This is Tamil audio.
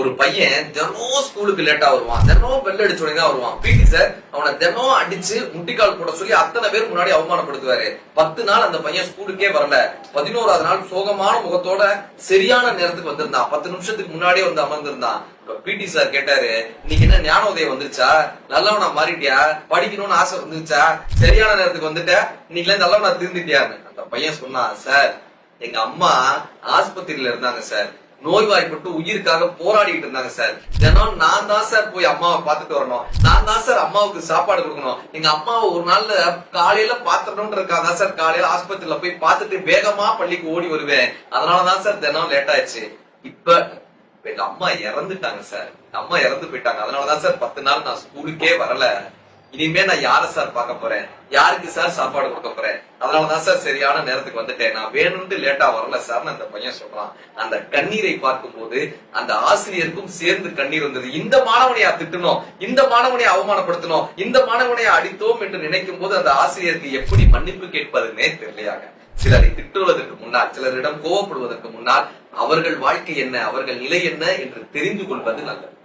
ஒரு பையன் தினம் ஸ்கூலுக்கு லேட்டா வருவான், தினம் பெல் அடிச்ச உடனே தான் வருவான். பிடி சார் அவனை தினம் அடிச்சு முட்டிக்கால் போட சொல்லி அத்தனை பேர் முன்னாடி அவமானப்படுத்துவாரு. 10 நாள் அந்த பையன் ஸ்கூலுக்கே வரல. 11வது நாள் சோகமான முகத்தோட சரியான நேரத்துக்கு வந்திருந்தான். 10 நிமிஷத்துக்கு முன்னாடியே வந்து அமர்ந்திருந்தான். பிடி சார் கேட்டாரு, இன்னைக்கு என்ன ஞானோதயம் வந்துருச்சா, நல்லவனா மாறிட்டியா, படிக்கணும்னு ஆசை வந்துருச்சா, சரியான நேரத்துக்கு வந்துட்ட, இன்னைக்கு நல்லவனா திருந்திட்டியான்னு. அந்த பையன் சொன்னான், சார் எங்க அம்மா ஆஸ்பத்திரியில இருந்தாங்க சார், நோய்வாய்ப்பட்டு உயிருக்காக போராடிட்டு இருந்தாங்க சார். தினம் நான் தான் சார் போய் அம்மாவை பாத்துட்டு வரணும், நான் தான் சார் அம்மாவுக்கு சாப்பாடு கொடுக்கணும். எங்க அம்மாவை ஒரு நாள்ல காலையில பாத்துட்டோம்ன்றதுக்காக தான் சார் காலையில ஆஸ்பத்திரியில போய் பார்த்துட்டு வேகமா பள்ளிக்கு ஓடி வருவேன். அதனாலதான் சார் தினம் லேட் ஆயிடுச்சு. இப்ப எங்க அம்மா இறந்துட்டாங்க சார், அம்மா இறந்து போயிட்டாங்க. அதனாலதான் சார் 10 நாள் நான் ஸ்கூலுக்கே வரல. இனிமே நான் யார சார் பார்க்க போறேன், யாருக்கு சார் சாப்பாடு கொடுக்க போறேன். அதனாலதான் சார் சரியான நேரத்துக்கு வந்துட்டேன், நான் வேணும்னு லேட்டா வரல சார் அந்த பையன் சொல்றான். அந்த கண்ணீரை பார்க்கும் போது அந்த ஆசிரியருக்கும் சேர்ந்து கண்ணீர் வந்தது. இந்த மாணவனையா திட்டணும், இந்த மாணவனையா அவமானப்படுத்தணும், இந்த மாணவனையா அடித்தோம் என்று நினைக்கும் போது அந்த ஆசிரியருக்கு எப்படி மன்னிப்பு கேட்பதுன்னே தெரியலையாக. சிலரை திட்டுவதற்கு முன்னால், சிலரிடம் கோவப்படுவதற்கு முன்னால் அவர்கள் வாழ்க்கை என்ன, அவர்கள் நிலை என்ன என்று தெரிந்து கொள்வது நல்லது.